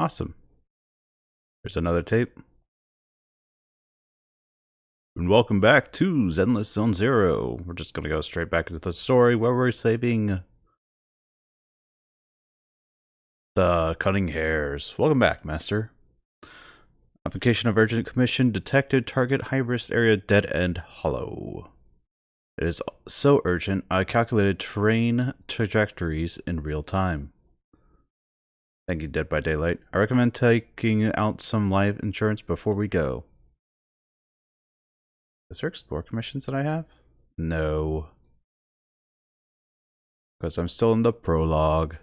Awesome. There's another tape. And welcome back to Zenless Zone Zero. We're just going to go straight back into the story where we're saving the cutting hairs. Welcome back, Master. Application of urgent commission detected target high risk area dead end hollow. It is so urgent, I calculated terrain trajectories in real time. Thank you, Dead by Daylight. I recommend taking out some life insurance before we go. Is there explore commissions that I have? No. Because I'm still in the prologue.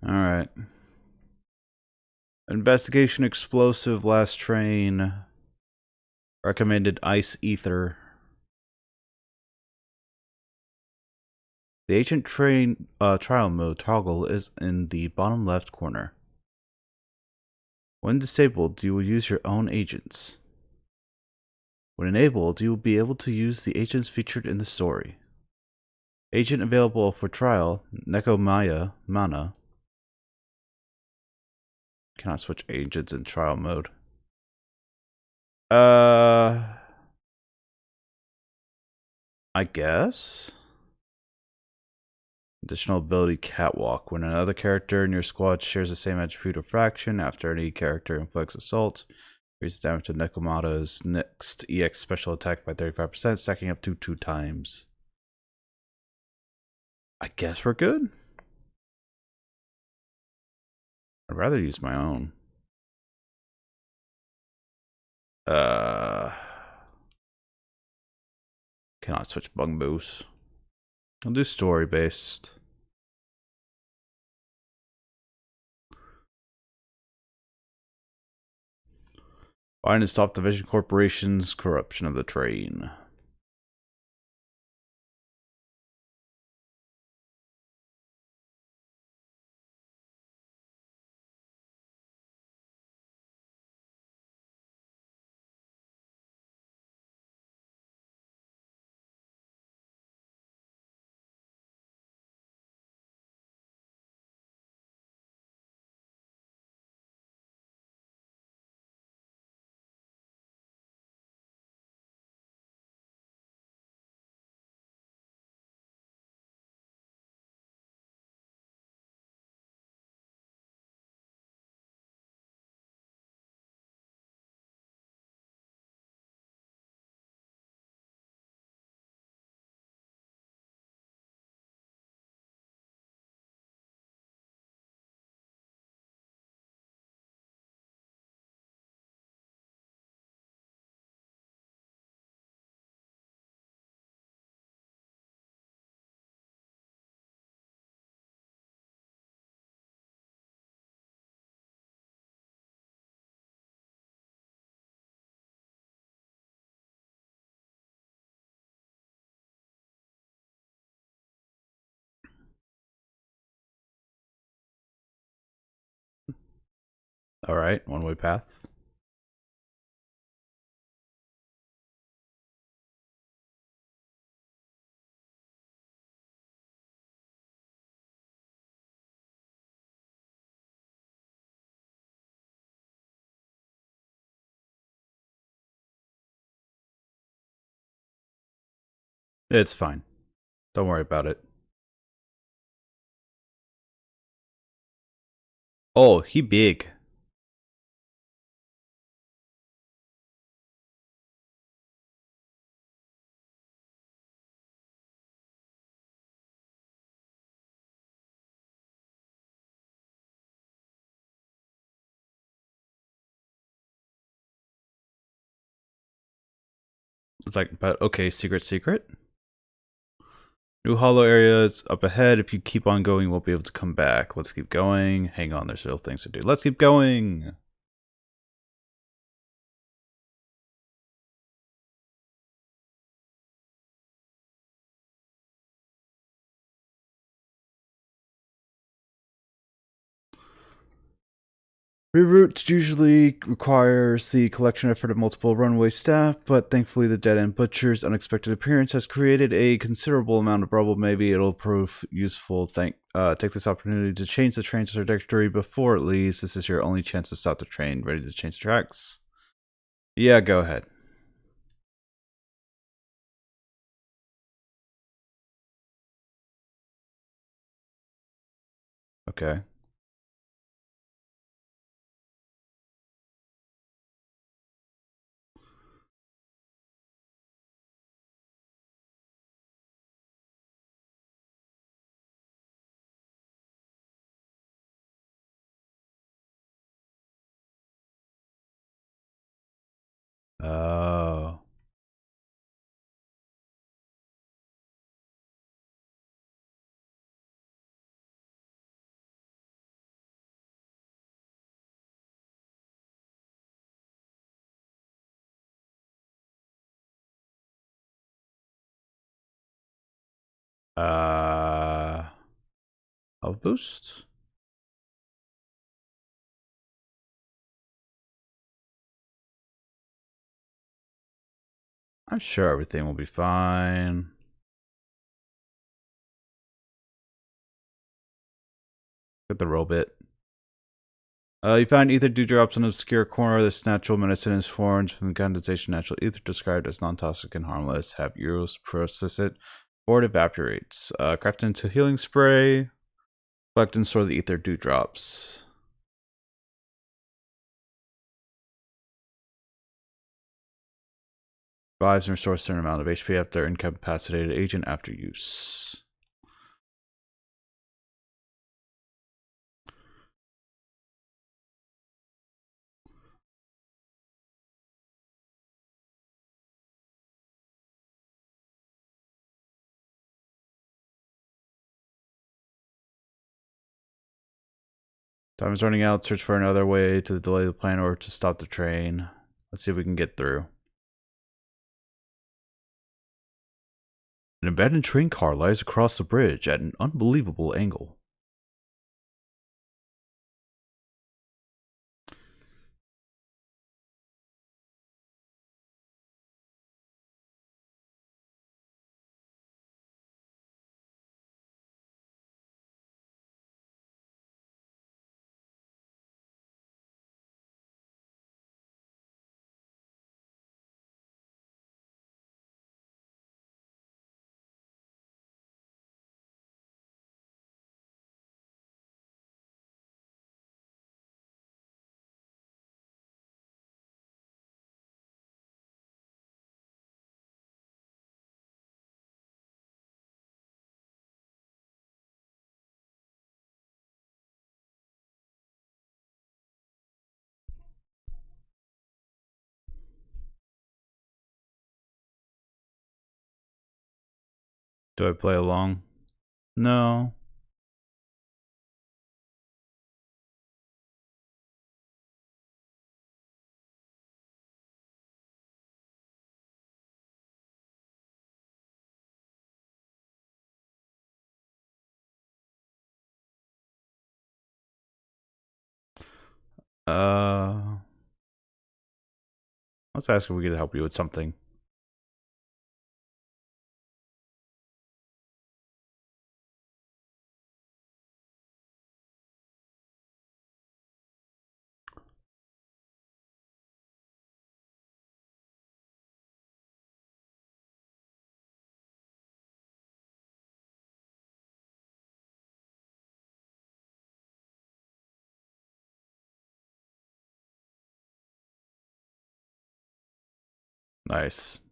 Alright. Investigation explosive last train. Recommended ice ether. The agent train trial mode toggle is in the bottom left corner. When disabled, you will use your own agents. When enabled, you will be able to use the agents featured in the story. Agent available for trial, Nekomaya Mana. Cannot switch agents in trial mode. I guess? Additional ability Catwalk. When another character in your squad shares the same attribute or fraction, after any character inflicts assault, increases damage to Nekomata's next EX special attack by 35%, stacking up to 2 times. I guess we're good? I'd rather use my own. Cannot switch bungbos. I'll do story based. Find and stop Division Corporation's corruption of the train. Alright, one-way path. It's fine. Don't worry about it. Oh, he big. It's like, but okay, secret. New hollow areas up ahead. If you keep on going, you won't be able to come back. Let's keep going. Hang on, there's still things to do. Let's keep going. Reroute usually requires the collection effort of multiple runway staff, but thankfully the dead-end butcher's unexpected appearance has created a considerable amount of rubble. Maybe it'll prove useful. Take this opportunity to change the train's trajectory before it leaves. This is your only chance to stop the train. Ready to change the tracks? Yeah, go ahead. Okay. Oh. Health boost? I'm sure everything will be fine. Get the robot. You find ether dewdrops in an obscure corner. This natural medicine is formed from condensation natural ether described as non-toxic and harmless. Have Euros process it or it evaporates. Craft into healing spray. Collect and store the ether dewdrops. Revives and restores a certain amount of HP after incapacitated agent after use. Time is running out. Search for another way to delay the plan or to stop the train. Let's see if we can get through. An abandoned train car lies across the bridge at an unbelievable angle. Do I play along? No. Let's ask if we could help you with something. Nice.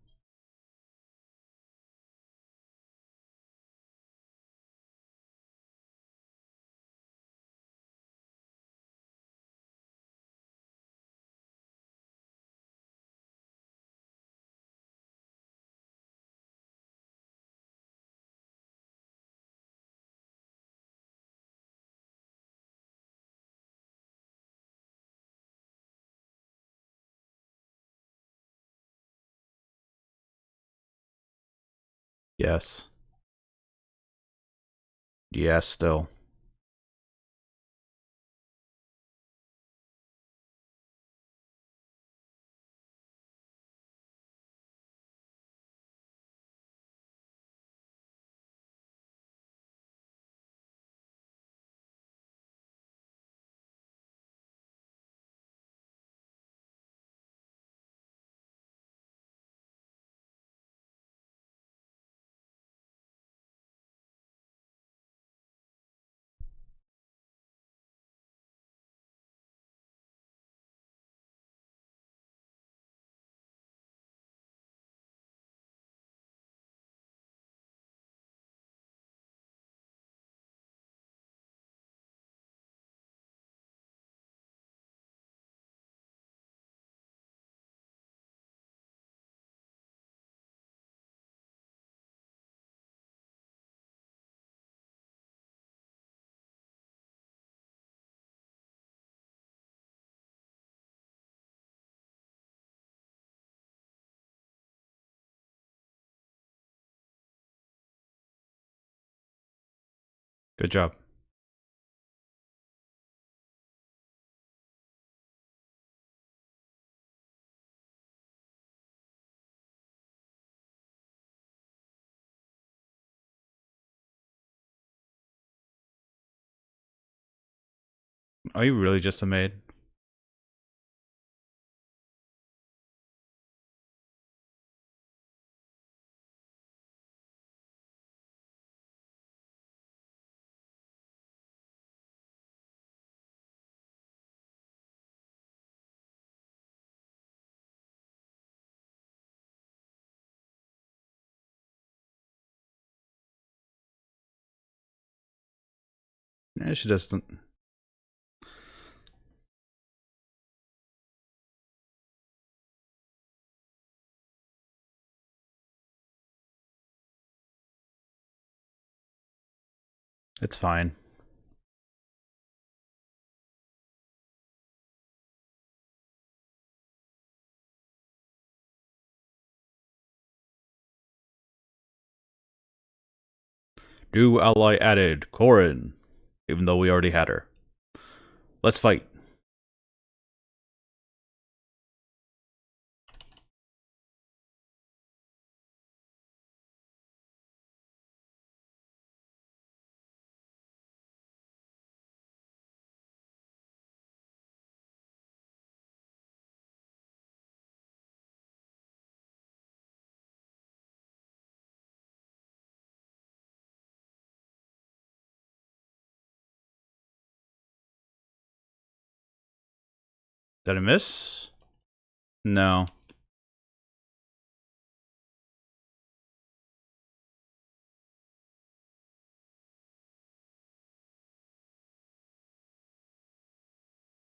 Yes. Yes, still. Good job. Are you really just a maid? Yeah, she doesn't. It's fine. New ally added, Corin. Even though we already had her. Let's fight. Did I miss? No.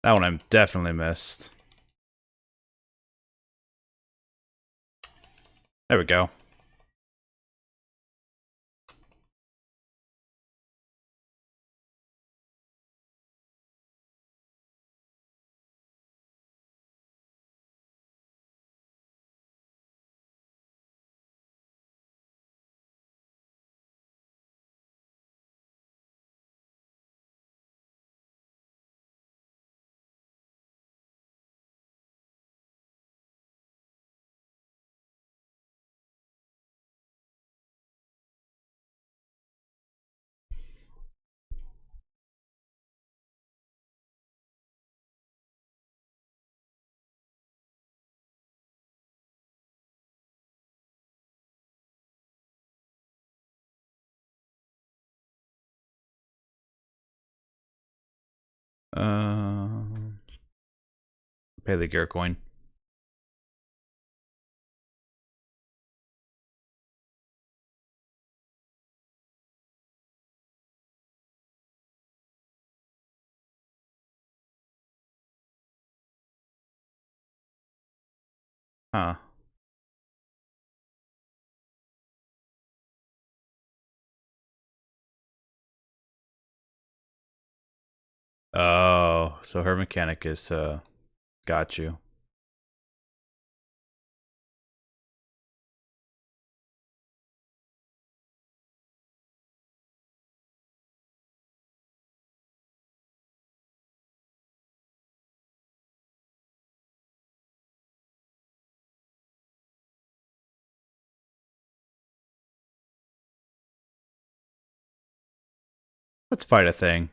That one I definitely missed. There we go. Uh, Pay the gear coin. Huh. Oh, so her mechanic is got you. Let's fight a thing.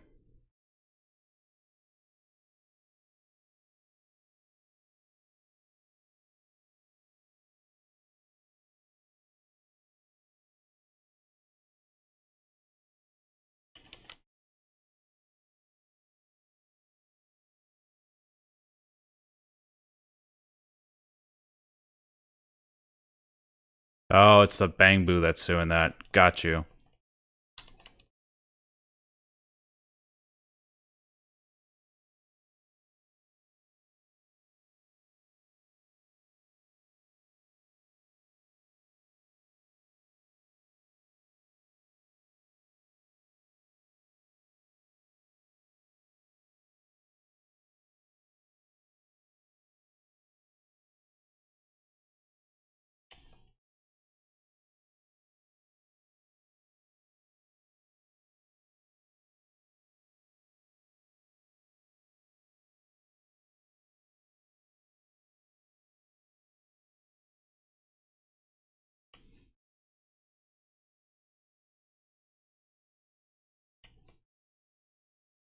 Oh, it's the Bang Boo that's doing that. Got you.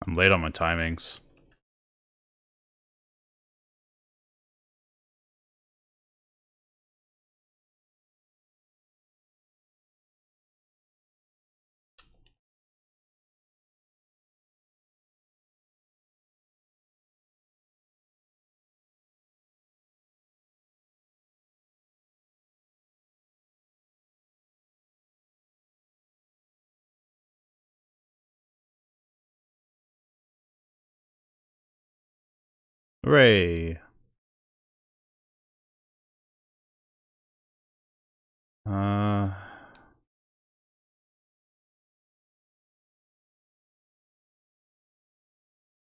I'm late on my timings. Hooray! Uh...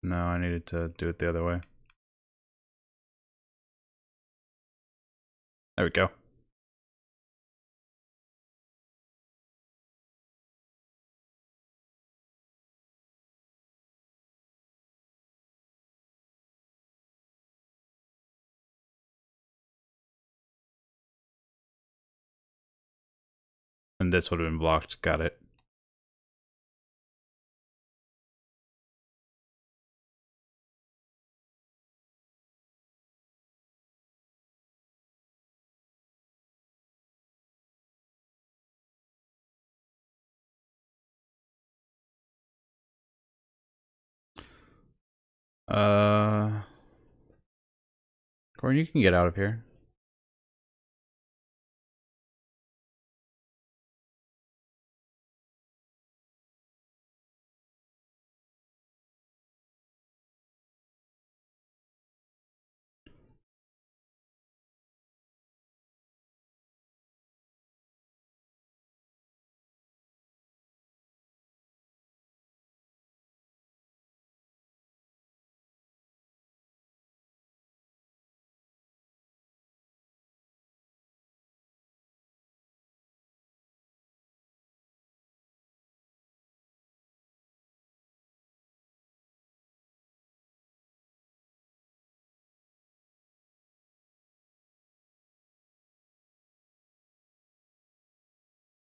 No, I needed to do it the other way. There we go. And this would have been blocked. Got it. Corn, you can get out of here.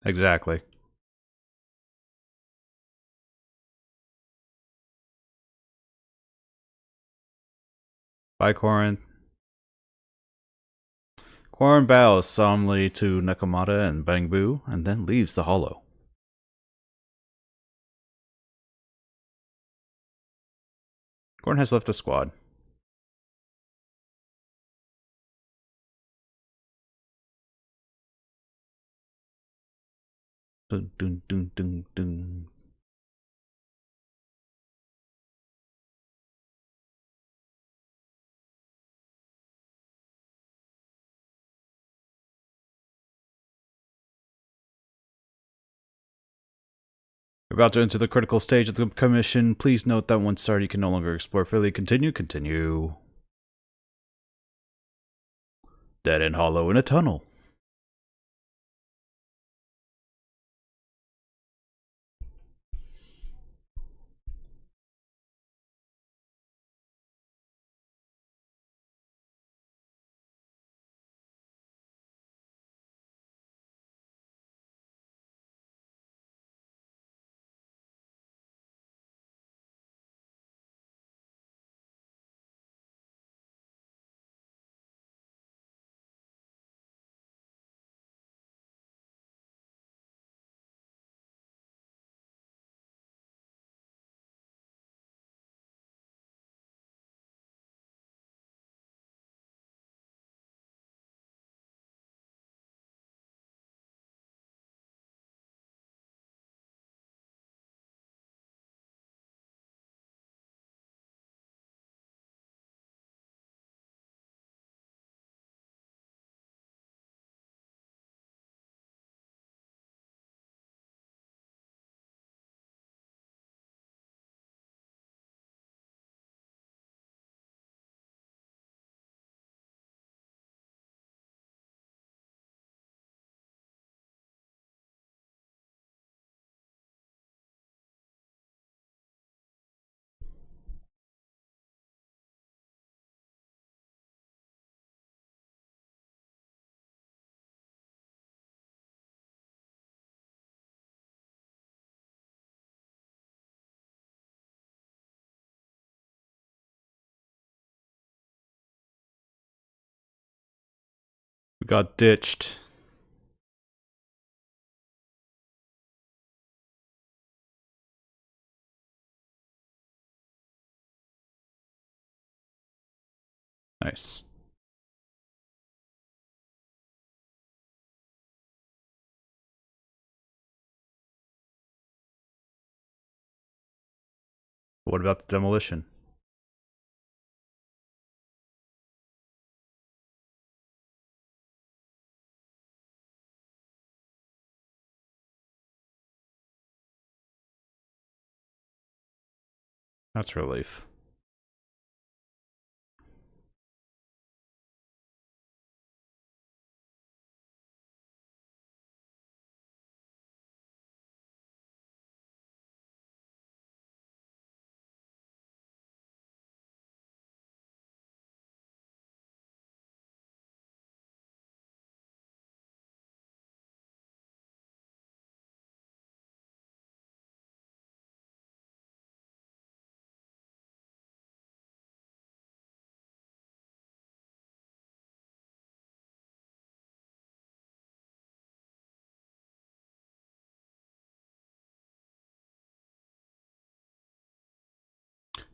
Exactly. Bye, Corin. Corin bows solemnly to Nakamata and Bangbu, and then leaves the hollow. Corin has left the squad. Dun, dun, dun, dun, dun. We're about to enter the critical stage of the commission. Please note that once started, you can no longer explore freely. Continue. Dead end hollow in a tunnel. We got ditched. Nice. What about the demolition? That's a relief.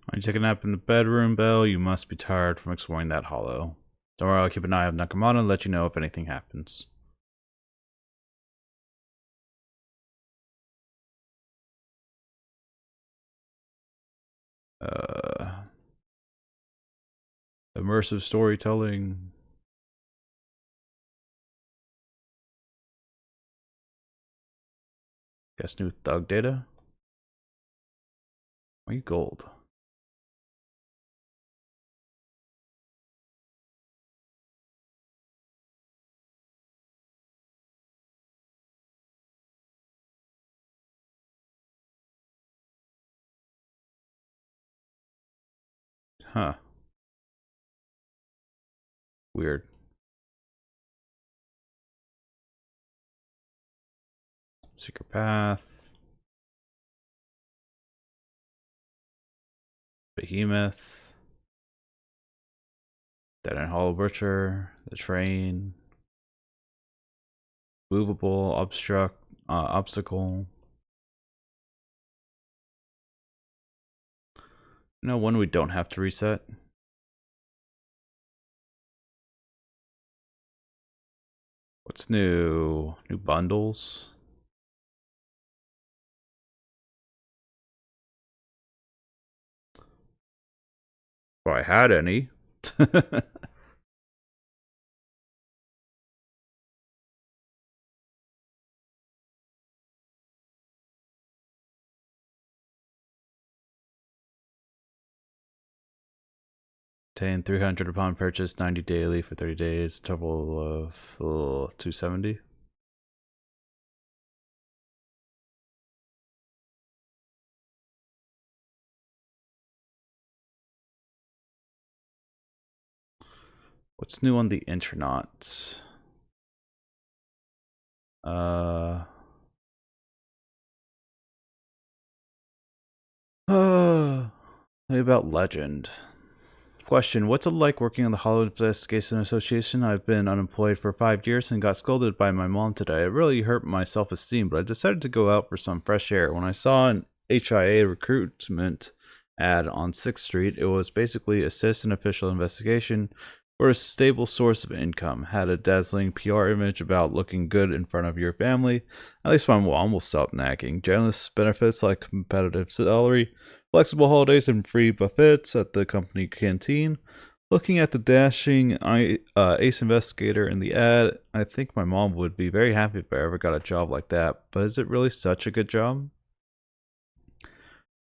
When you take a nap in the bedroom, Belle, you must be tired from exploring that hollow. Don't worry, I'll keep an eye on Nakamata and let you know if anything happens. Immersive storytelling. Guess new thug data? Why are you gold? Huh. Weird. Secret path. Behemoth. Dead and Hollow Butcher. The train. Movable. Obstacle. No one we don't have to reset. What's new? New bundles. If I had any. Obtain 300 upon purchase, 90 daily for 30 days, total of 270. What's new on the internet? Maybe about Legend. Question: what's it like working on the Hollow Investigation Association? I've been unemployed for 5 years and got scolded by my mom today. It really hurt my self-esteem, but I decided to go out for some fresh air. When I saw an HIA recruitment ad on 6th Street, it was basically assistant official investigation for a stable source of income. Had a dazzling PR image about looking good in front of your family. At least my mom will stop nagging. Generous benefits like competitive salary, flexible holidays, and free buffets at the company canteen. Looking at the dashing ace investigator in the ad, I think my mom would be very happy if I ever got a job like that. But is it really such a good job?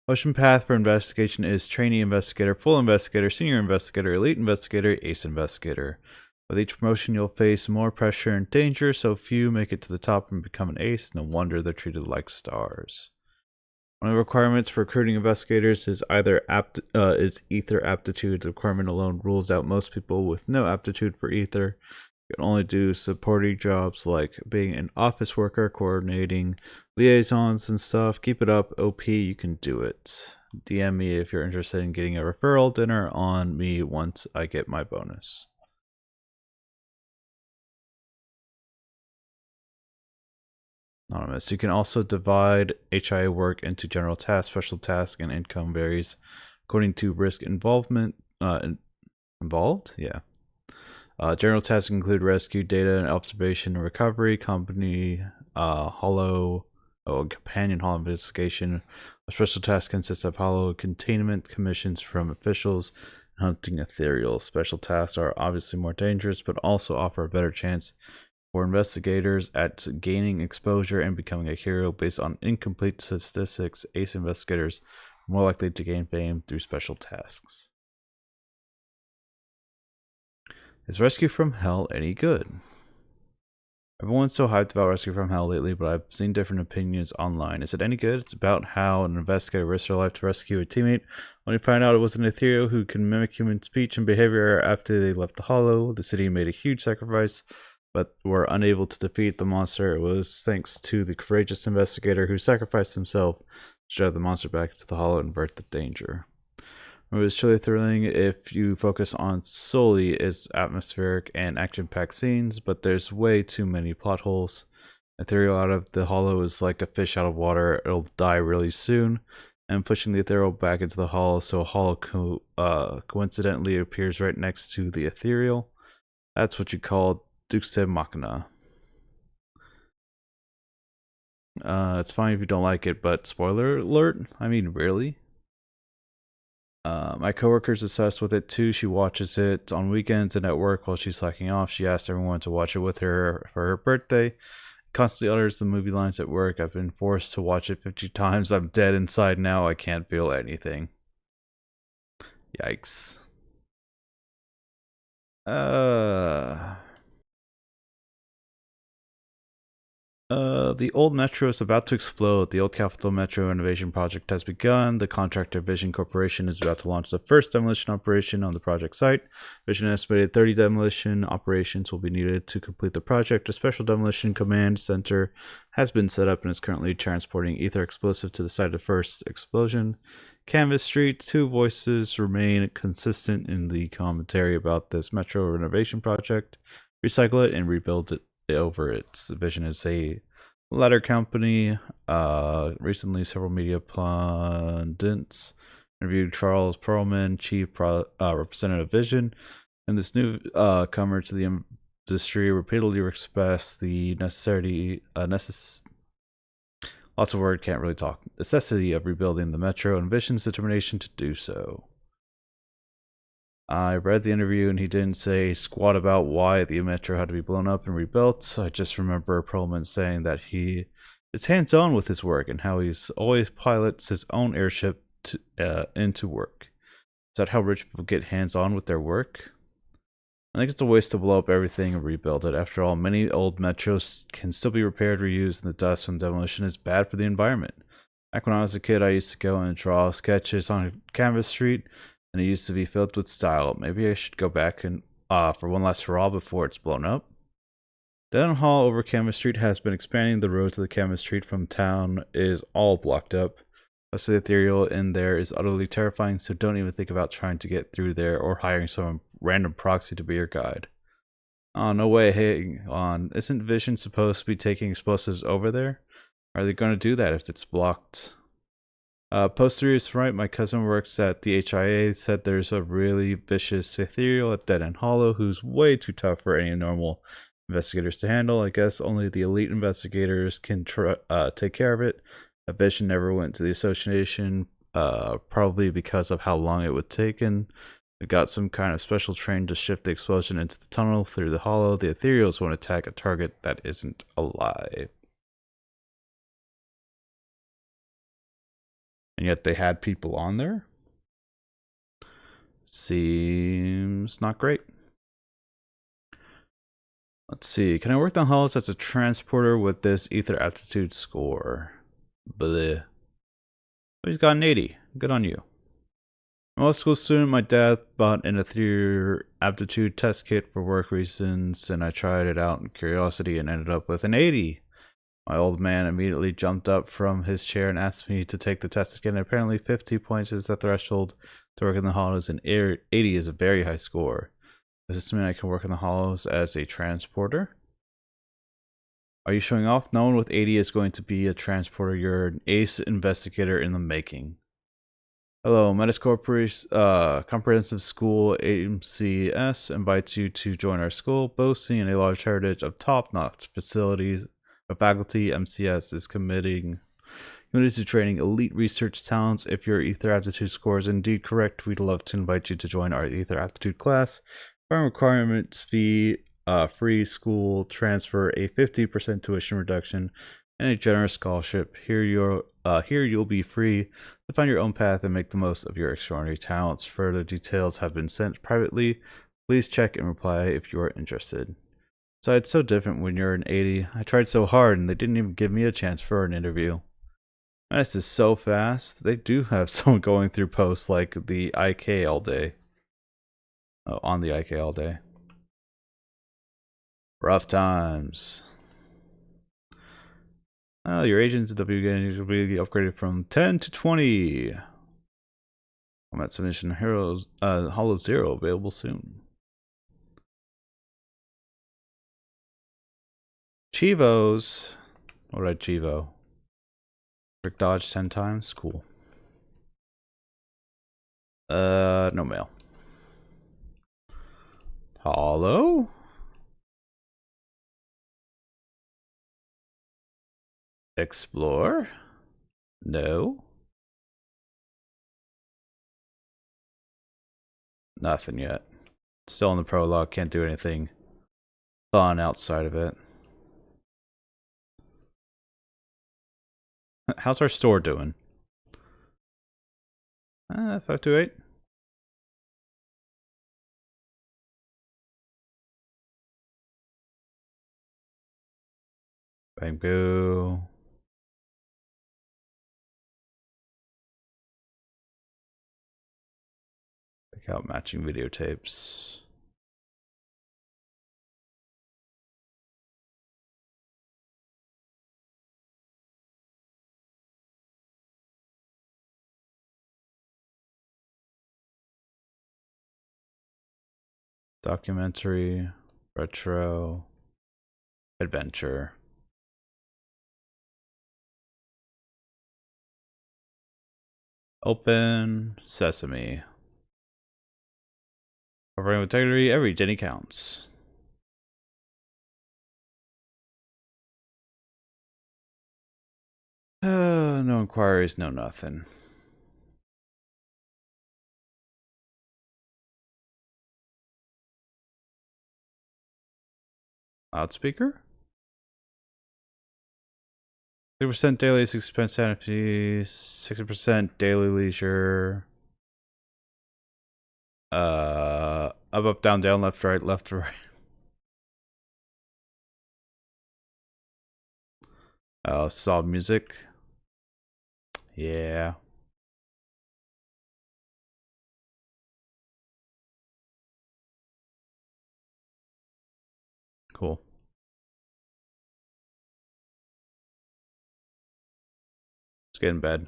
Motion path for investigation is trainee investigator, full investigator, senior investigator, elite investigator, ace investigator. With each promotion, you'll face more pressure and danger, so few make it to the top and become an ace. No wonder they're treated like stars. One of the requirements for recruiting investigators is ether aptitude. The requirement alone rules out most people with no aptitude for ether. You can only do supporting jobs like being an office worker, coordinating liaisons and stuff. Keep it up, OP, you can do it. DM me if you're interested in getting a referral dinner on me once I get my bonus. Anonymous. You can also divide HIA work into general tasks, special tasks, and income varies according to risk involvement. Involved? Yeah. General tasks include rescue, data, and observation and recovery, company, companion hollow investigation. A special task consists of hollow containment commissions from officials and hunting ethereal. Special tasks are obviously more dangerous, but also offer a better chance for investigators at gaining exposure and becoming a hero. Based on incomplete statistics, ace investigators are more likely to gain fame through special tasks. Is Rescue from Hell any good? Everyone's so hyped about Rescue from Hell lately, but I've seen different opinions online. Is it any good? It's about how an investigator risks her life to rescue a teammate, only to find out it was an ethereal who can mimic human speech and behavior after they left the hollow. The city made a huge sacrifice, but were unable to defeat the monster. It was thanks to the courageous investigator who sacrificed himself to drive the monster back into the hollow and avert the danger. It was truly thrilling if you focus on solely its atmospheric and action-packed scenes, but there's way too many plot holes. Ethereal out of the hollow is like a fish out of water. It'll die really soon, and pushing the ethereal back into the hollow so a hollow coincidentally appears right next to the ethereal. That's what you call Dux Machina. It's fine if you don't like it, but spoiler alert, I mean, really? My coworker's obsessed with it too. She watches it on weekends and at work while she's slacking off. She asked everyone to watch it with her for her birthday. Constantly utters the movie lines at work. I've been forced to watch it 50 times. I'm dead inside now. I can't feel anything. Yikes. The old metro is about to explode. The old Capital Metro renovation project has begun. The contractor Vision Corporation is about to launch the first demolition operation on the project site. Vision estimated 30 demolition operations will be needed to complete the project. A special demolition command center has been set up and is currently transporting ether explosive to the site of the first explosion. Canvas Street, two voices remain consistent in the commentary about this metro renovation project. Recycle it and rebuild it over its vision is a letter company. Recently, several media pundits interviewed Charles Perlman, chief representative Vision, and this new comer to the industry repeatedly expressed the lots of word, can't really talk, necessity of rebuilding the metro and Vision's determination to do so. I read the interview and he didn't say squat about why the metro had to be blown up and rebuilt. I just remember Perlman saying that he is hands-on with his work and how he's always pilots his own airship into work. Is that how rich people get hands-on with their work? I think it's a waste to blow up everything and rebuild it. After all, many old metros can still be repaired, reused, and the dust from demolition is bad for the environment. Back when I was a kid, I used to go and draw sketches on Canvas Street, and it used to be filled with style. Maybe I should go back and for one last hurrah before it's blown up. Down Hall over Canvas Street has been expanding. The road to the Canvas Street from town is all blocked up. Most of the ethereal in there is utterly terrifying, so don't even think about trying to get through there or hiring some random proxy to be your guide. Oh, no way, hang on. Isn't Vision supposed to be taking explosives over there? Are they going to do that if it's blocked? Poster is right. My cousin works at the HIA. Said there's a really vicious ethereal at Dead End Hollow who's way too tough for any normal investigators to handle. I guess only the elite investigators can take care of it. A Vision never went to the association, probably because of how long it would take. And we got some kind of special train to shift the explosion into the tunnel through the hollow. The ethereals won't attack a target that isn't alive. And yet they had people on there? Seems not great. Let's see. Can I work on hulls as a transporter with this ether aptitude score? Bleh. Oh, he's got an 80. Good on you. I'm a law school student. My dad bought an ether aptitude test kit for work reasons, and I tried it out in curiosity and ended up with an 80. My old man immediately jumped up from his chair and asked me to take the test again. Apparently 50 points is the threshold to work in the hollows, and 80 is a very high score. Does this mean I can work in the hollows as a transporter? Are you showing off? No one with 80 is going to be a transporter. You're an ace investigator in the making. Hello, Metis Corporation, Comprehensive School AMCS invites you to join our school, boasting a large heritage of top-notch facilities. A faculty, MCS is committed to training elite research talents. If your Ether Aptitude score is indeed correct, we'd love to invite you to join our Ether Aptitude class. Our requirements fee, free school transfer, a 50% tuition reduction, and a generous scholarship. Here you'll be free to find your own path and make the most of your extraordinary talents. Further details have been sent privately. Please check and reply if you are interested. So it's so different when you're an 80. I tried so hard and they didn't even give me a chance for an interview. This is so fast. They do have someone going through posts like the IK all day. Oh, on the IK all day. Rough times. Your agents at W will be upgraded from 10 to 20. Combat submission heroes, Hollow Zero available soon. Chivos. What did I Chivo? Quick dodge 10 times. Cool. No mail. Hollow? Explore? No. Nothing yet. Still in the prologue, can't do anything fun outside of it. How's our store doing? 528. Bang boo. Check out matching videotapes. Documentary, retro, adventure. Open sesame. Covering with integrity, every Jenny counts. No inquiries, no nothing. Loudspeaker? 3% daily, 60% sanity, 60% daily leisure. Up, down, left, right, left, right. Saw music. Yeah. Cool. Let's get in bed.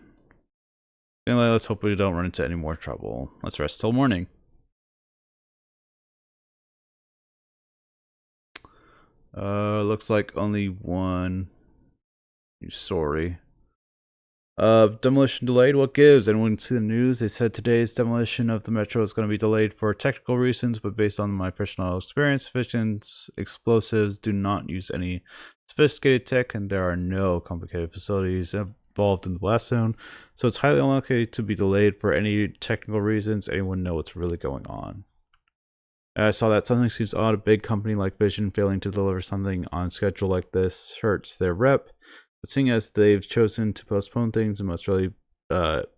Anyway, let's hope we don't run into any more trouble. Let's rest till morning. Looks like only one. Sorry. Demolition delayed. What gives? Anyone see the news? They said today's demolition of the metro is going to be delayed for technical reasons, but based on my personal experience, fissions explosives do not use any sophisticated tech, and there are no complicated facilities involved in the blast zone, so it's highly unlikely to be delayed for any technical reasons. Anyone know what's really going on? I saw that something seems odd. A big company like Vision failing to deliver something on schedule like this hurts their rep. But seeing as they've chosen to postpone things, it must really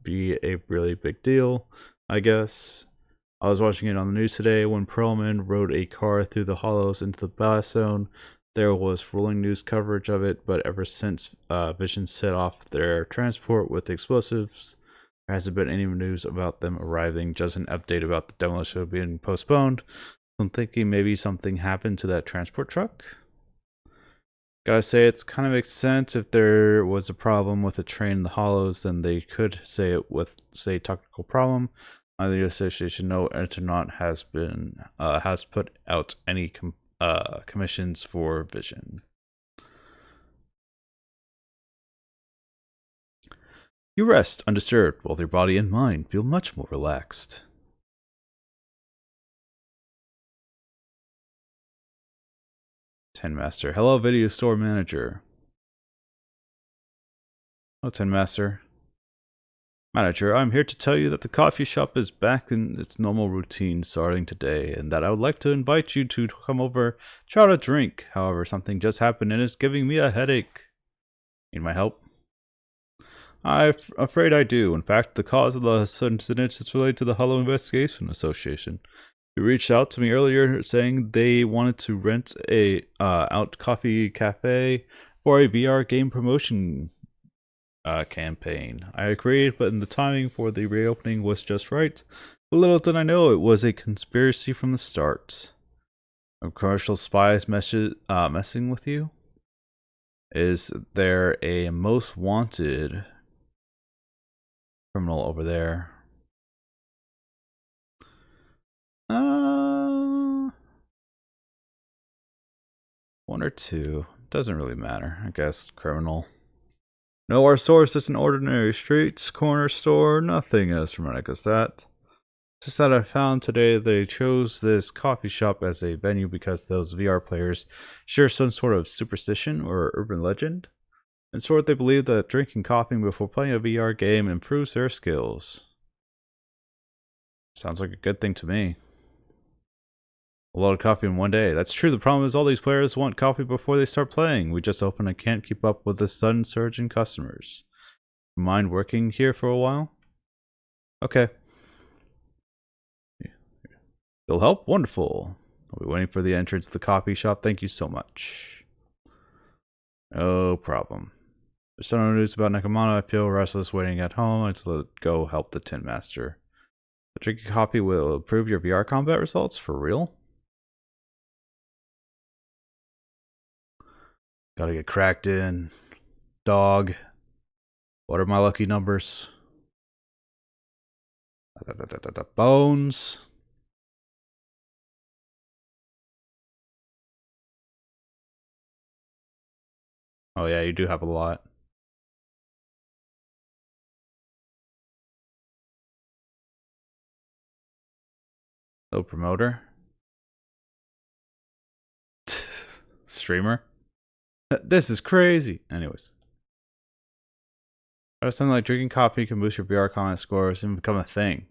be a really big deal, I guess. I was watching it on the news today when Perlman rode a car through the hollows into the blast zone. There was rolling news coverage of it, but ever since Vision set off their transport with explosives, there hasn't been any news about them arriving, just an update about the demolition being postponed. I'm thinking maybe something happened to that transport truck. Gotta say, it's kind of makes sense. If there was a problem with a train in the hollows, then they could say it with, say, technical problem. The association, no Internet has put out any commissions for Vision. You rest undisturbed, while your body and mind feel much more relaxed. Tin Master. Hello, Video Store Manager. Oh, Tin Master. Manager, I'm here to tell you that the coffee shop is back in its normal routine starting today, and that I would like to invite you to come over, try out a drink. However, something just happened and it's giving me a headache. Need my help? I'm afraid I do. In fact, the cause of the incident is related to the Hollow Investigation Association. You reached out to me earlier saying they wanted to rent a out coffee cafe for a VR game promotion campaign. I agreed, but the timing for the reopening was just right. But little did I know it was a conspiracy from the start. Are commercial spies messing with you? Is there a most wanted criminal over there? One or two. Doesn't really matter. I guess criminal. No, our source is an ordinary streets, corner store, nothing as dramatic as that. Just that I found today they chose this coffee shop as a venue because those VR players share some sort of superstition or urban legend. In short, they believe that drinking coffee before playing a VR game improves their skills. Sounds like a good thing to me. A lot of coffee in one day. That's true. The problem is all these players want coffee before they start playing. We just opened and can't keep up with the sudden surge in customers. Mind working here for a while? Okay. You'll help? Wonderful. I'll be waiting for the entrance to the coffee shop. Thank you so much. No problem. There's no news about Nakamata. I feel restless waiting at home. I just let go help the Tin Master. Drinking coffee will improve your VR combat results? For real? Gotta get cracked in. Dog. What are my lucky numbers? Bones. Oh yeah, you do have a lot. No promoter. Streamer. This is crazy. Anyways. Something like drinking coffee can boost your VR comment scores and become a thing.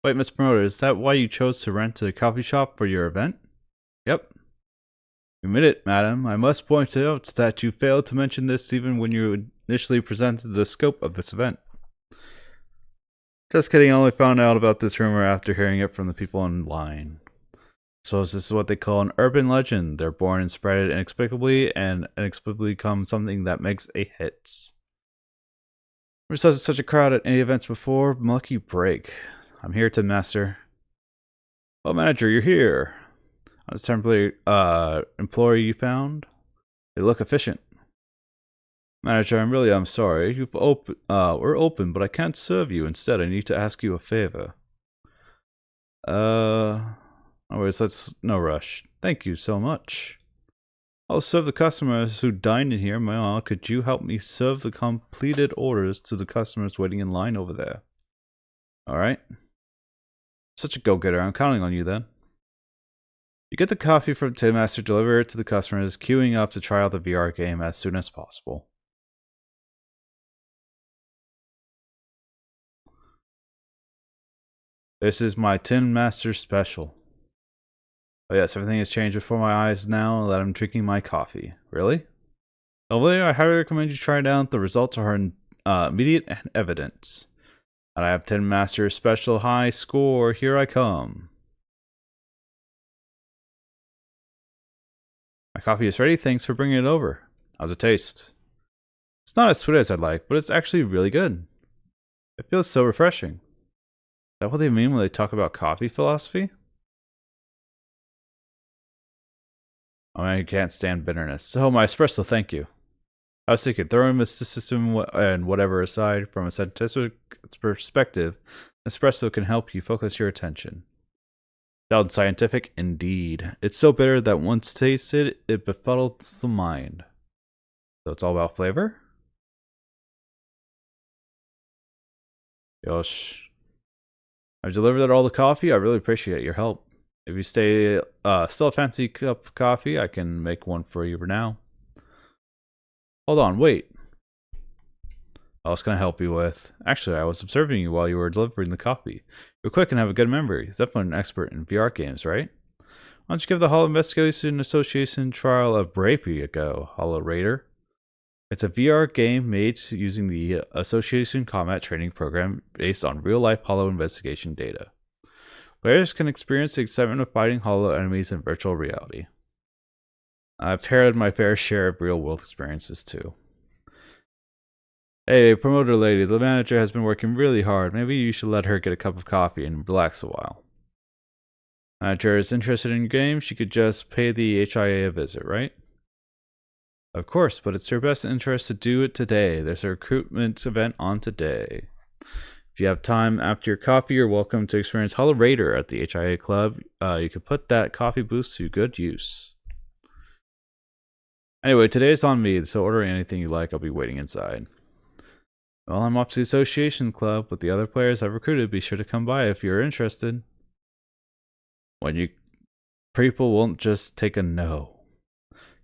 Wait, Mr. Promoter, is that why you chose to rent a coffee shop for your event? Yep. Admit it, madam. I must point out that you failed to mention this even when you initially presented the scope of this event. Just kidding, I only found out about this rumor after hearing it from the people online. So this is what they call an urban legend. They're born and spread it inexplicably, and inexplicably become something that makes a hit. We're such a crowd at any events before. Lucky break. I'm here to master. Oh, manager, you're here. On this temporary employee you found. They look efficient. Manager, I'm sorry. We're open, but I can't serve you. Instead, I need to ask you a favor. Anyways, no rush. Thank you so much. I'll serve the customers who dine in here. Could you help me serve the completed orders to the customers waiting in line over there? Alright. Such a go-getter. I'm counting on you then. You get the coffee from Tin Master, deliver it to the customers, queuing up to try out the VR game as soon as possible. This is my Tin Master special. Oh yes, everything has changed before my eyes now that I'm drinking my coffee. Really? Although I highly recommend you try it out. The results are immediate and evident. And I have Tin Master's special high score. Here I come. My coffee is ready. Thanks for bringing it over. How's it taste? It's not as sweet as I'd like, but it's actually really good. It feels so refreshing. Is that what they mean when they talk about coffee philosophy? Oh, I can't stand bitterness. Oh, my espresso, thank you. I was thinking, throwing mysticism and whatever aside, from a scientific perspective, espresso can help you focus your attention. Sounds scientific indeed. It's so bitter that once tasted, it befuddles the mind. So it's all about flavor? Yosh. I've delivered all the coffee. I really appreciate your help. If you still a fancy cup of coffee, I can make one for you for now. Hold on, wait. What else can I help you with? Actually, I was observing you while you were delivering the coffee. You're quick and have a good memory. You're definitely an expert in VR games, right? Why don't you give the Hollow Investigation Association trial of Bravery a go, Hollow Raider? It's a VR game made using the Association Combat Training Program based on real-life Hollow investigation data. Players can experience the excitement of fighting Hollow enemies in virtual reality. I've had my fair share of real-world experiences too. Hey, promoter lady, the manager has been working really hard. Maybe you should let her get a cup of coffee and relax a while. Manager is interested in your game. She could just pay the HIA a visit, right? Of course, but it's your best interest to do it today. There's a recruitment event on today. If you have time after your coffee, you're welcome to experience Hollow Raider at the HIA Club. You could put that coffee boost to good use. Anyway, today's on me, so order anything you like. I'll be waiting inside. Well, I'm off to the Association Club with the other players I've recruited. Be sure to come by if you're interested. People won't just take a no.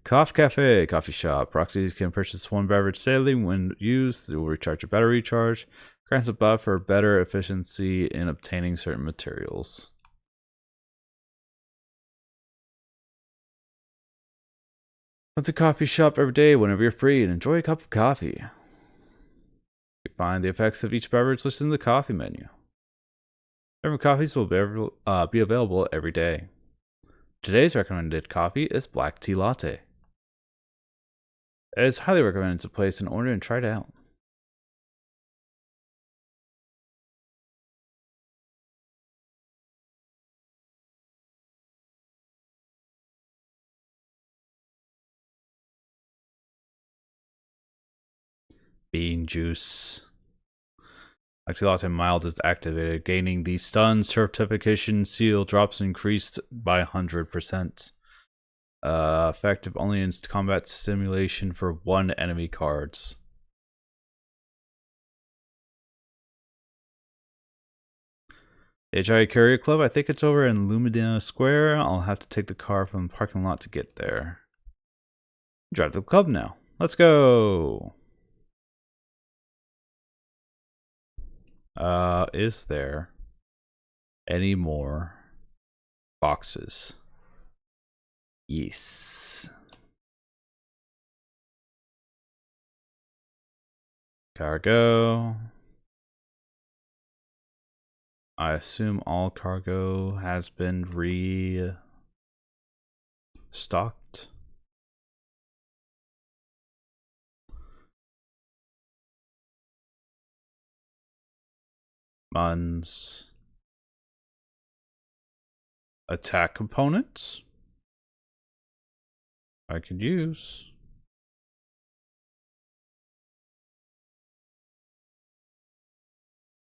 Coffee Cafe, coffee shop. Proxies can purchase one beverage daily. When used, it will recharge your battery charge. Grants a buff for better efficiency in obtaining certain materials. Come to coffee shop every day whenever you're free and enjoy a cup of coffee. You find the effects of each beverage listed in the coffee menu. Different coffees will be available every day. Today's recommended coffee is black tea latte. It is highly recommended to place an order and try it out. Bean juice. Black tea latte mild is activated, gaining the stun certification seal. Drops increased by 100%. Effective only in combat simulation for one enemy cards. HIA Courier Club, I think it's over in Lumina Square. I'll have to take the car from the parking lot to get there. Drive to the club now. Let's go. Is there any more boxes? Yes. Cargo. I assume all cargo has been restocked. Buns. Attack components. I could use.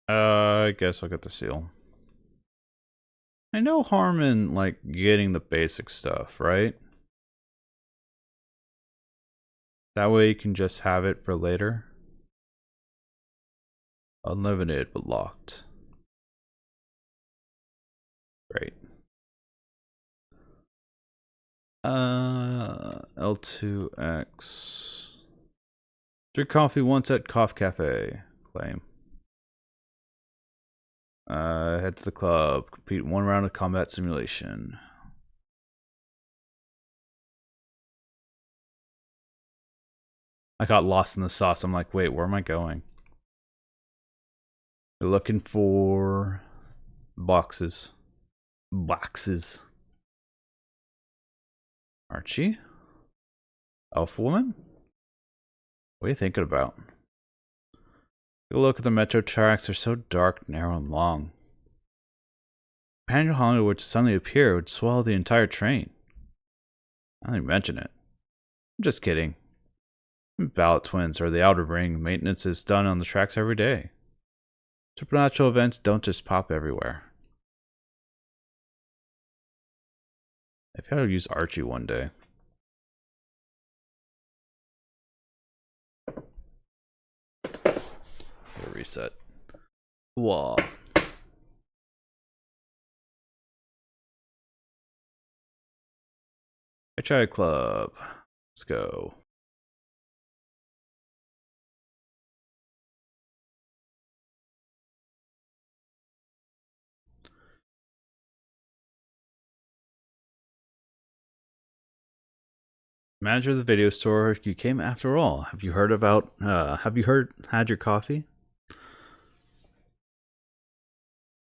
I guess I'll get the seal. I no harm in, like, getting the basic stuff, right? That way you can just have it for later. Unlimited, but locked. Great. L2X. Drink coffee once at Coffee Cafe. Claim. Head to the club. Compete one round of combat simulation. I got lost in the sauce. I'm like, wait, where am I going? We're looking for boxes. Boxes. Archie? Elf woman? What are you thinking about? Take a look at the metro tracks. They're so dark, narrow, and long. Panel Hollywood would suddenly appear would swallow the entire train. I don't even mention it. I'm just kidding. Ballot Twins or the Outer Ring, maintenance is done on the tracks every day. Supernatural events don't just pop everywhere. I've got to use Archie one day. Reset. Whoa. HI Club. Let's go. Manager of the video store, you came after all. Have you heard, had your coffee?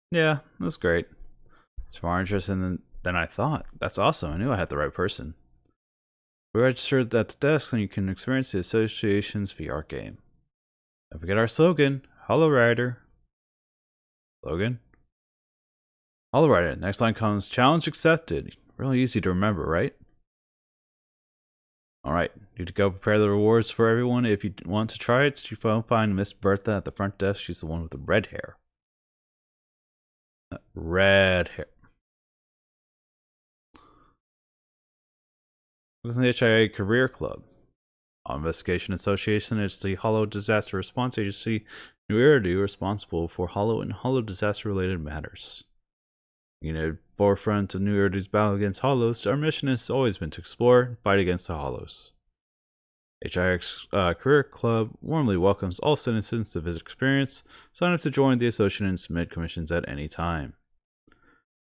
Yeah, that's great. It's more interesting than I thought. That's awesome. I knew I had the right person. We're registered at the desk and you can experience the association's VR game. Don't forget our slogan, Hollow Rider. Slogan? Hollow Rider. Next line comes, challenge accepted. Really easy to remember, right? Alright, need to go prepare the rewards for everyone. If you want to try it, you will find Miss Bertha at the front desk. She's the one with the red hair. Red hair. What's in the HIA Career Club? Investigation Association is the Hollow Disaster Response Agency, New Eridu, responsible for Hollow and Hollow disaster related matters. You know, forefront of New Eridu's battle against Hollows, our mission has always been to explore and fight against the Hollows. HIX Career Club warmly welcomes all citizens to visit experience. Sign up to join the association and submit commissions at any time.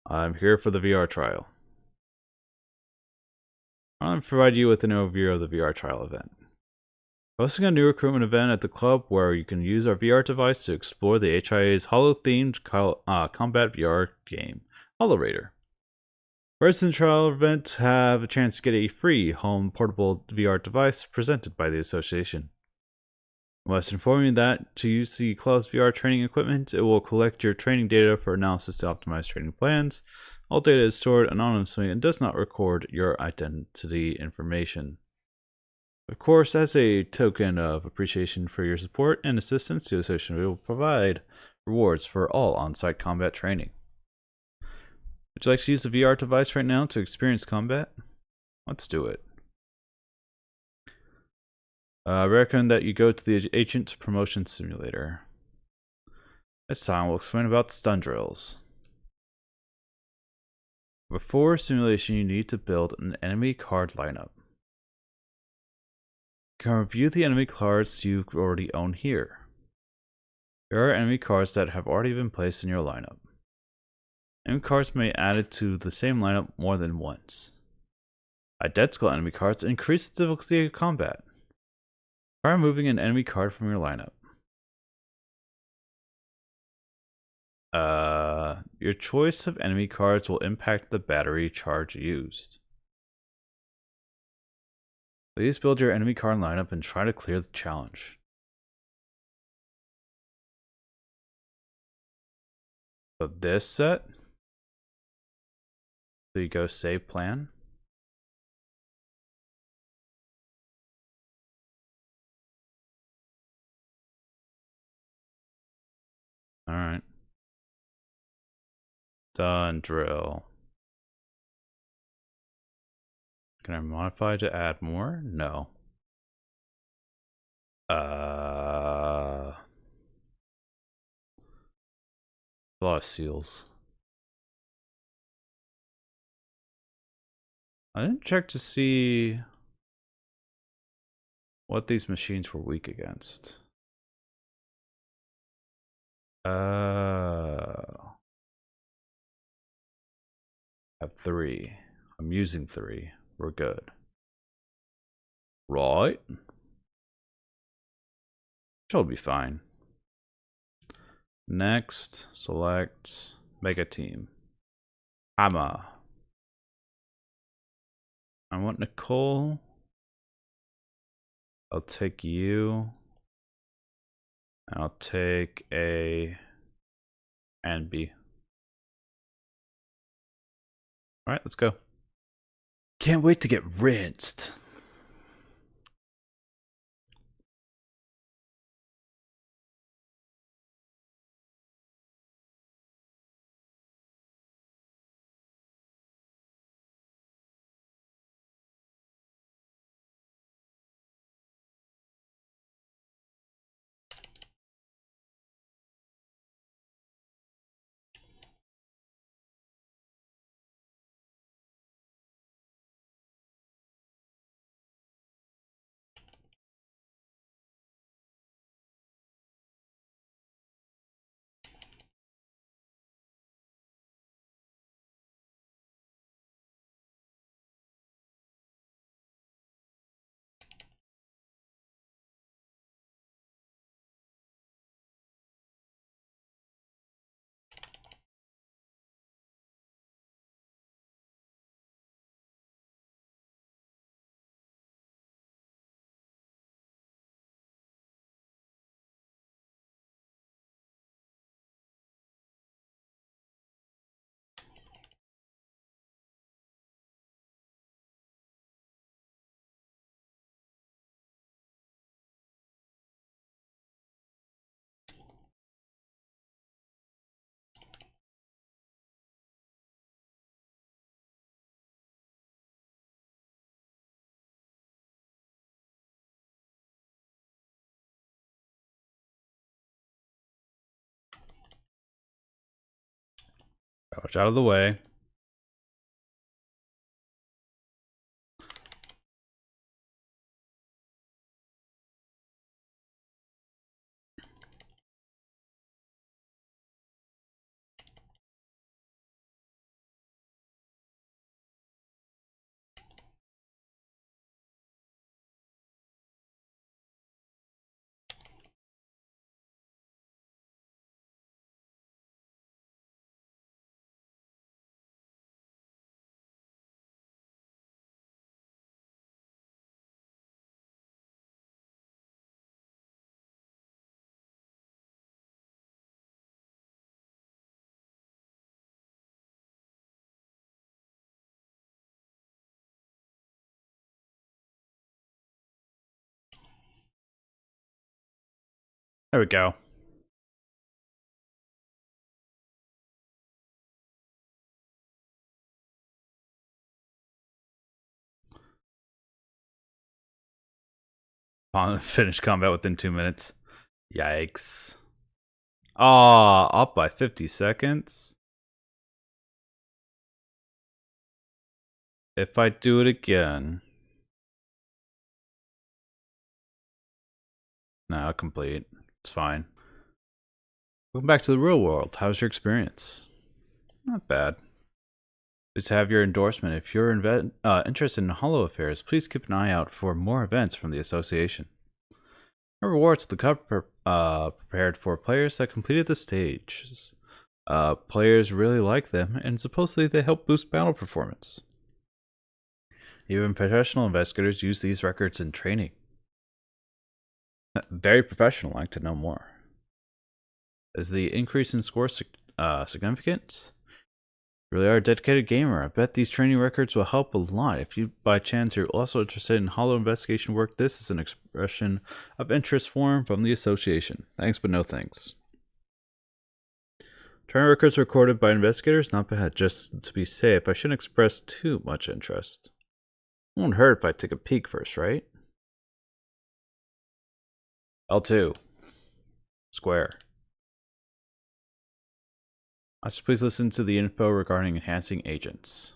I'm here for the VR trial. I'll provide you with an overview of the VR trial event. Hosting a new recruitment event at the club where you can use our VR device to explore the HIA's Hollow-themed combat VR game, Hollow Raider. First in the trial event have a chance to get a free home portable VR device presented by the association. I must inform you that to use the club's VR training equipment, it will collect your training data for analysis to optimize training plans. All data is stored anonymously and does not record your identity information. Of course, as a token of appreciation for your support and assistance, the association will provide rewards for all on-site combat training. Would you like to use the VR device right now to experience combat? Let's do it. I recommend that you go to the Agent Promotion Simulator. This time we'll explain about stun drills. Before simulation, you need to build an enemy card lineup. You can review the enemy cards you already own here. There are enemy cards that have already been placed in your lineup. Enemy cards may be added to the same lineup more than once. Identical enemy cards increase the difficulty of combat. Try removing an enemy card from your lineup. Your choice of enemy cards will impact the battery charge used. Please build your enemy card lineup and try to clear the challenge. So this set. So you go save plan. Alright. Done drill. Can I modify to add more? No. A lot of seals. I didn't check to see what these machines were weak against. I have 3. I'm using 3. We're good. Right. She'll be fine. Next, select Mega Team. Hammer. I want Nicole. I'll take you. I'll take A and B. Alright, let's go. Can't wait to get rinsed. Watch out of the way. There we go. On finish combat within 2 minutes. Yikes. Ah, up by 50 seconds. If I do it again. No, complete. It's fine. Welcome back to the real world. How's your experience? Not bad. Please have your endorsement. If you're interested in Hollow affairs, please keep an eye out for more events from the association. Rewards the cover prepared for players that completed the stages. Players really like them, and supposedly they help boost battle performance. Even professional investigators use these records in training. Very professional. I'd like to know more. Is the increase in score significant? You really are a dedicated gamer. I bet these training records will help a lot. If you, by chance, you're also interested in Hollow investigation work, this is an expression of interest form from the association. Thanks, but no thanks. Training records recorded by investigators? Not bad. Just to be safe, I shouldn't express too much interest. It won't hurt if I take a peek first, right? L2. Square. Please listen to the info regarding enhancing agents.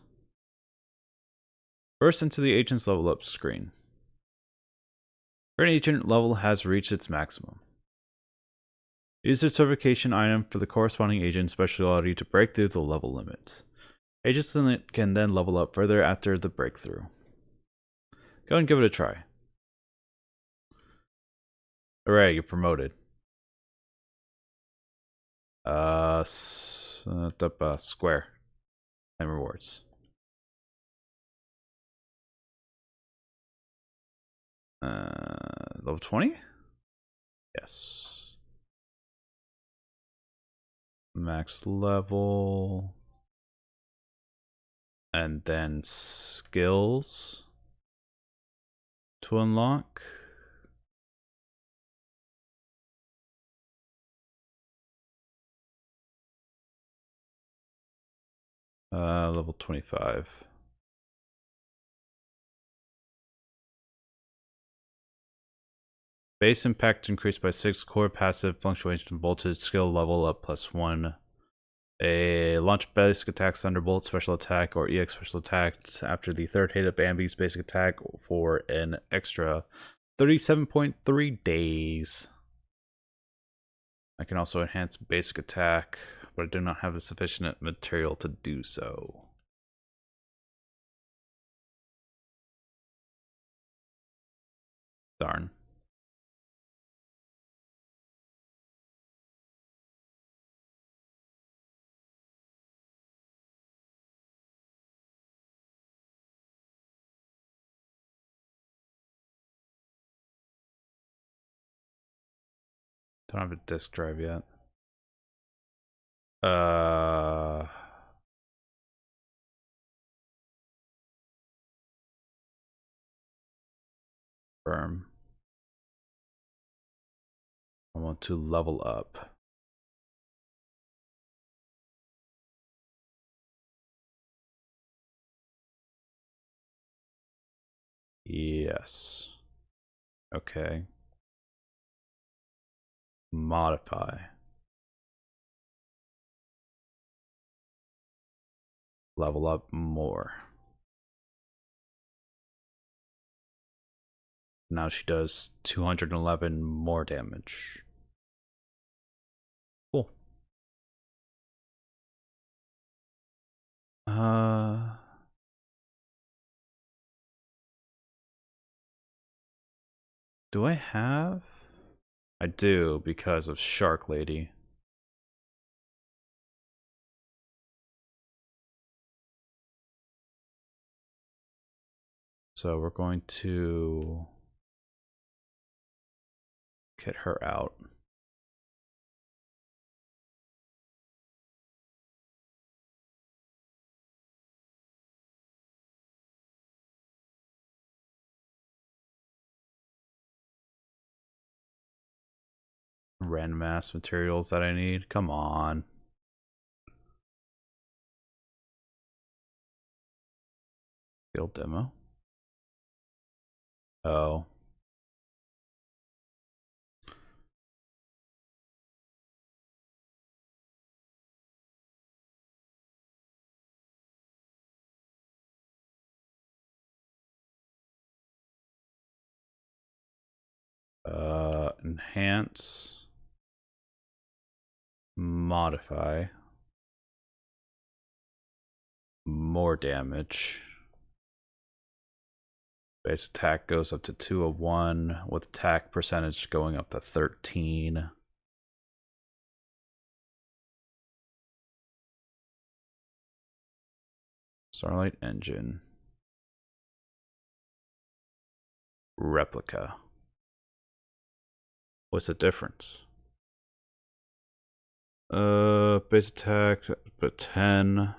First, into the agent's level up screen. Current agent level has reached its maximum. Use the certification item for the corresponding agent specialty to break through the level limit. Agents can then level up further after the breakthrough. Go and give it a try. Hooray, you're promoted. Square. And rewards. Level 20? Yes. Max level. And then skills to unlock. Level 25. Base impact increased by 6, core passive fluctuation voltage, skill level up +1. A launch basic attack, Thunderbolt special attack, or EX special attack after the third hit of Bambi's basic attack for an extra 37.3 days. I can also enhance basic attack, but I do not have the sufficient material to do so. Darn. Don't have a disk drive yet. Firm. I want to level up. Yes. Okay. Modify. level up more. Now she does 211 more damage. Cool. Do I have? I do, because of Shark Lady. So we're going to get her out. Random ass materials that I need. Come on. Field demo. Oh. Enhance. Modify. More damage. Base attack goes up to 201, with attack percentage going up to 13. Starlight Engine. Replica. What's the difference? Base attack, but 10.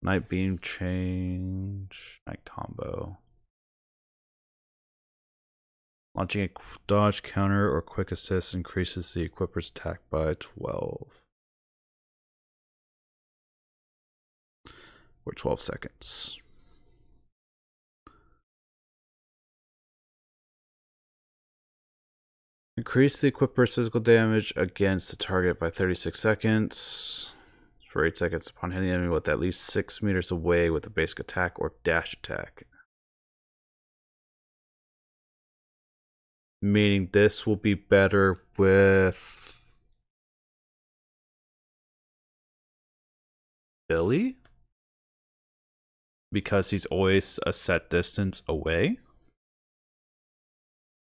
Night beam change. Night combo. Launching a dodge, counter, or quick assist increases the equipper's attack by 12. For 12 seconds. Increase the equipper's physical damage against the target by 36 seconds. For 8 seconds upon hitting the enemy with at least 6 meters away with a basic attack or dash attack. Meaning this will be better with Billy? Because he's always a set distance away?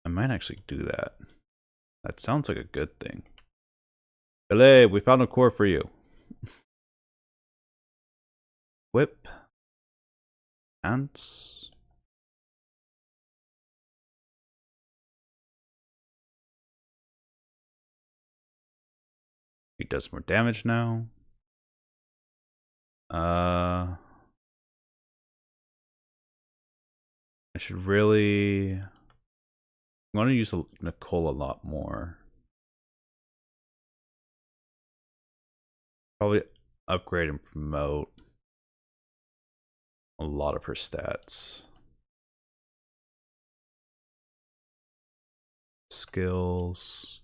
I might actually do that. That sounds like a good thing. Billy, we found a core for you. Whip. Ants. He does more damage now. I should really... I'm going to use Nicole a lot more. Probably upgrade and promote a lot of her stats. Skills.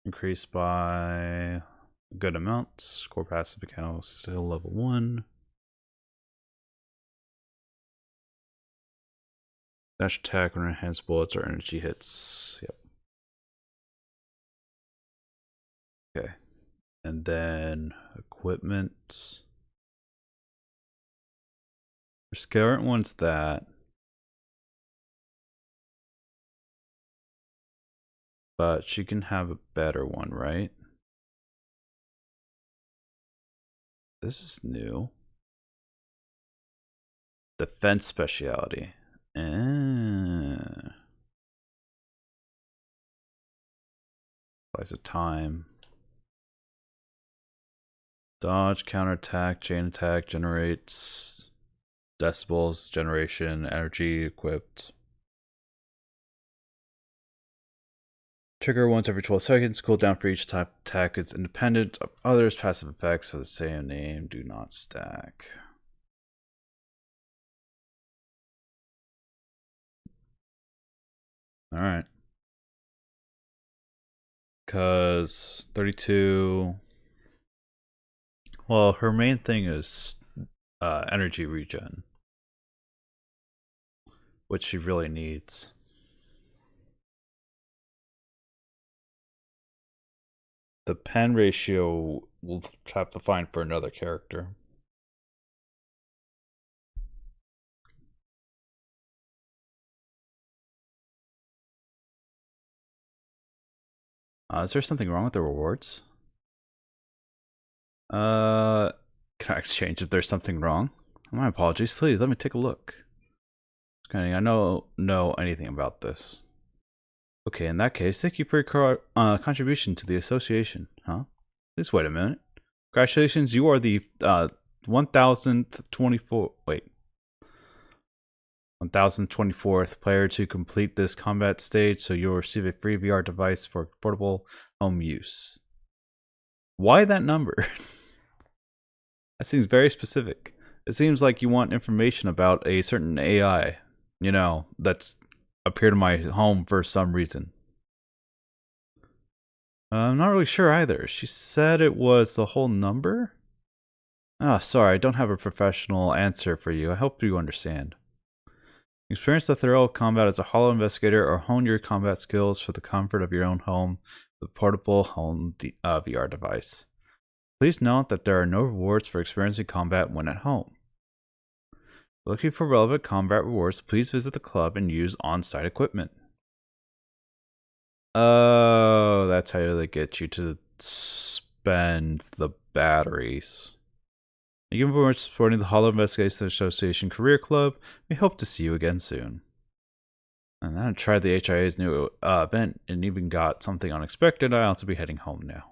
Increase by a good amount. Core passive mechanical still level 1. Dash attack when enhanced bullets or energy hits. Yep. Okay. And then equipment. Her current one's that. But she can have a better one, right? This is new. Defense speciality. Slice of time. Dodge, counterattack, chain attack, generates decibels, generation, energy equipped. Trigger once every 12 seconds. Cooldown for each type attack is independent of others. Passive effects of the same name do not stack. Alright. Because 32... Well, her main thing is energy regen, which she really needs. The pen ratio we'll have to find for another character. Is there something wrong with the rewards? Can I exchange if there's something wrong? My apologies. Please let me take a look. Okay, I don't know anything about this. Okay, in that case, thank you for your contribution to the association. Huh? Please wait a minute. Congratulations, you are the 1024th player to complete this combat stage, so you'll receive a free VR device for portable home use. Why that number? That seems very specific. It seems like you want information about a certain AI, you know, that's appeared in my home for some reason. I'm not really sure either. She said it was the whole number? Ah, sorry, I don't have a professional answer for you. I hope you understand. Experience the thrill of combat as a hollow investigator or hone your combat skills for the comfort of your own home with a portable home VR device. Please note that there are no rewards for experiencing combat when at home. Looking for relevant combat rewards, please visit the club and use on-site equipment. Oh, that's how they get you to spend the batteries. Thank you for supporting the Hollow Investigation Association Career Club. We hope to see you again soon. And I tried the HIA's new event and even got something unexpected. I'll have to be heading home now.